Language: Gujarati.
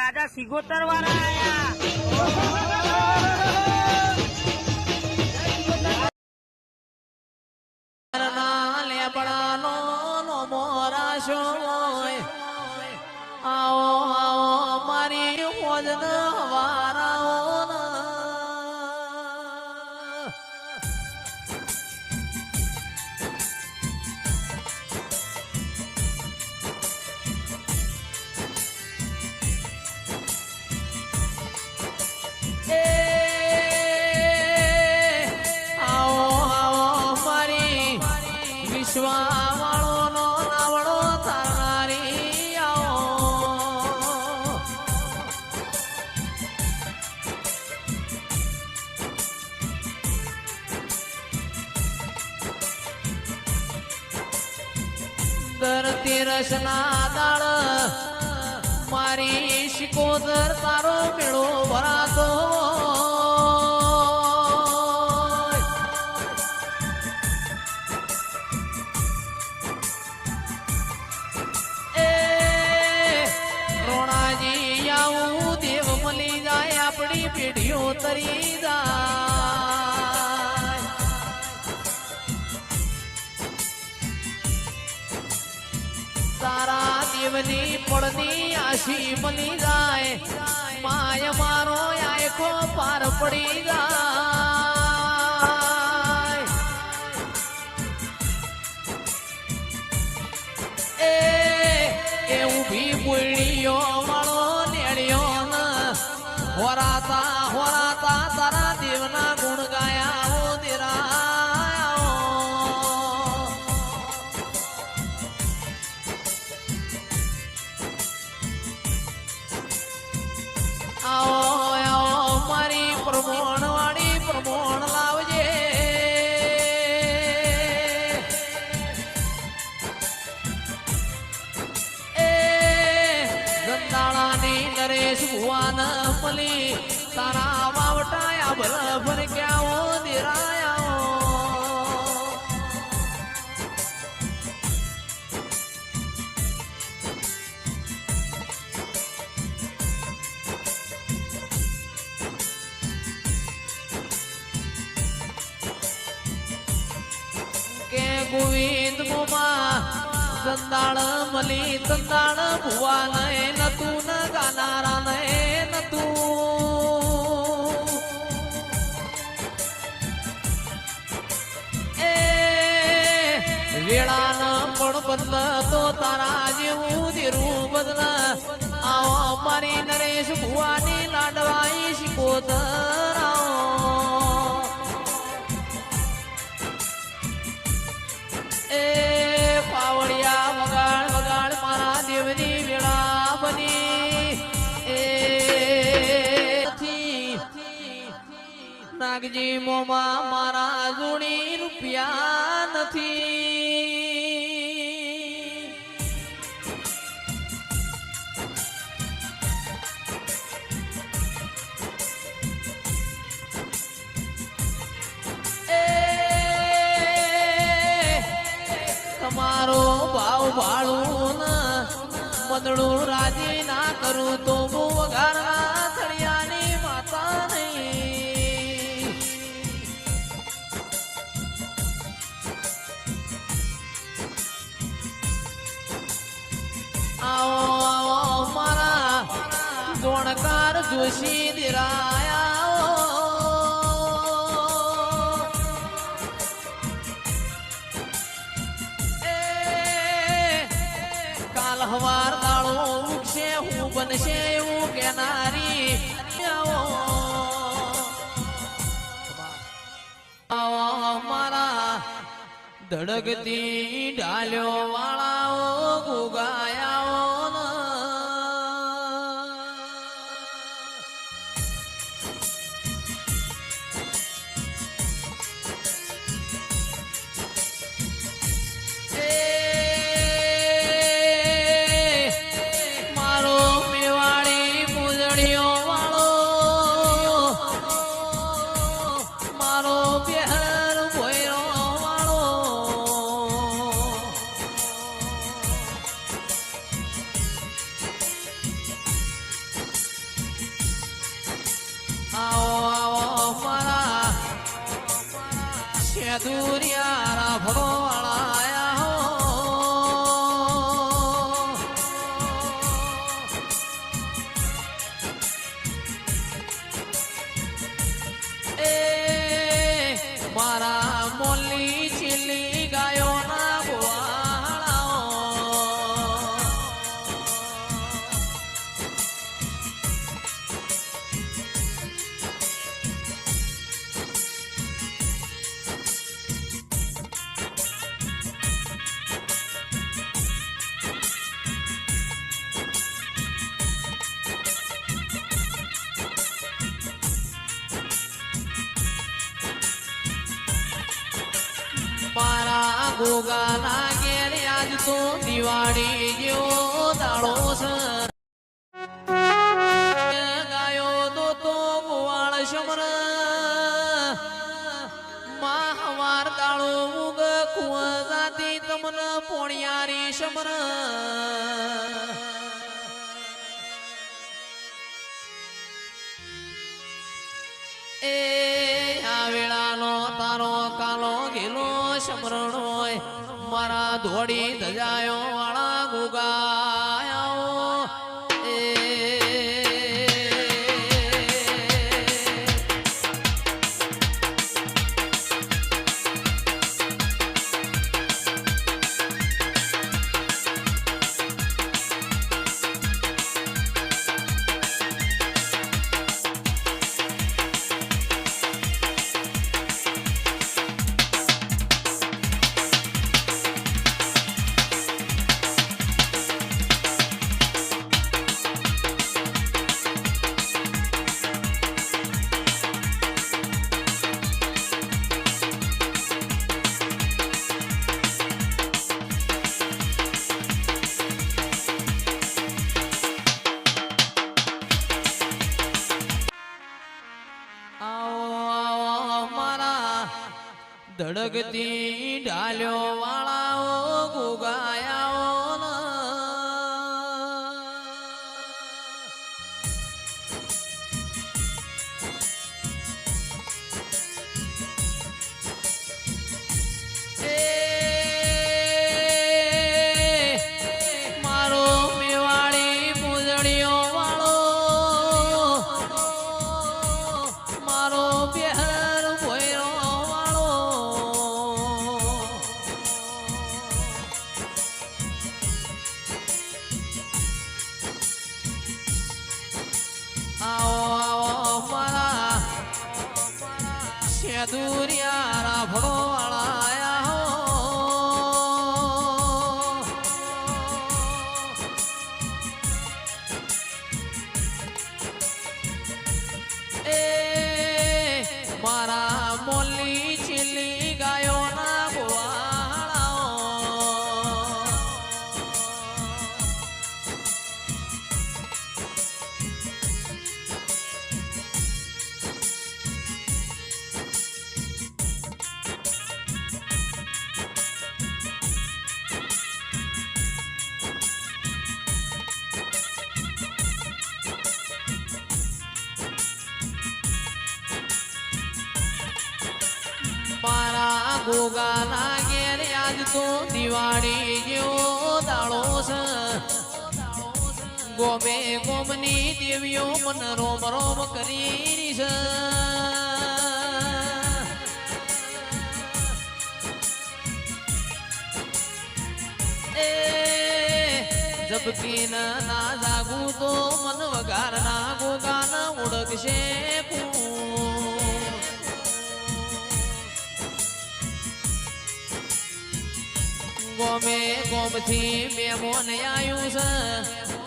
રાજા સિગોતર વાળા આયા. આવો આવો મારી હોજ હવારાઓ આવો આવો મારી વિશ્વા વાળો નો નાવડો તારી આવો ધરતી રસના દાળ મારી શિકોદર તારો મેળો ભરાતો એ રોણાજી આવું દેવ મળી જાય આપણી પેઢીઓ તરી જાય તારા દેવની પડની આશી મળી જાય માય મારો આયખો પાર પડી જાય એ ઊભી બોયડીઓ વાળો નેડિયો હોરાતા હોરાતા તારા દેવના ગુણ ગાયા ઓ દેરા આવો આવો મારી પ્રમોણ વાળી પ્રમોણ લાવજે એ ગંદાળાની નરેશ ભુવાન મળી તારા વાવટાયા બરાબર ક્યાં દેરાયા કે ગોવિંદ મોમા સંદાળ મલી સંદાળ ભુવા નય નતું ન ગાનારા નય નતું એ વેળા ન પણ બદલતો તારા જેવું ધીરું બદલ આવો મારી નરેશ ભુવાની લાડવાઈ શિકોતર એ પાવડિયા વગાડ વગાડ મારા દેવની વેળા બની એ નાગજી મોમાં મારા જોડી રૂપિયા નથી તમારો ભાવ ભાળું મદડું રાજી ના કરું તો હું વઘારના થળિયાની માતા નહીં આવો આવો મારા જોણકાર જોશી દિરાયા હવાર દાળો ઉગશે હું બનશે એવું કેનારી મારા ધડકતી ઢાલ્યો વાળાઓ ગુગાયાઓ સેદુરિયા ભગવાળાયા હો એ મારા મોલી ચીલી ગાયો ના મારા ગોગાના ઘેર આજ તો દિવાળી જેવો દાડો છે ગાયો તો ગોવાળ શમર માં હવાર દાડો મુગ કુવા જાતી તમને પોણિયારી શમર એ આ વેળાનો તારો કાલો ગેલો સમરણો મારા ધોડી ધજાયો વાળા ગુગાયો એ ધડકતી ઢાલ્યો વાળાઓ ગુગાયાઓ મારો મેવાડી પૂજણીઓ વાળો મારો બિહાર ભોયરો સેદુરિયા ભગવાળાયા હો એ મારા મોલી ચીલી ગાયો ના મારા ગોગાના ઘેર આજ તો દિવાળી જેવો દાડો છે ગોમે ગોમની દેવીઓ મન રોમ રોમ કરી છે એ જબકી ના જાગું તો મન વગાર ના ગોગાના ઓળખશે ગોમે ગોમથી મેમોન આયું છે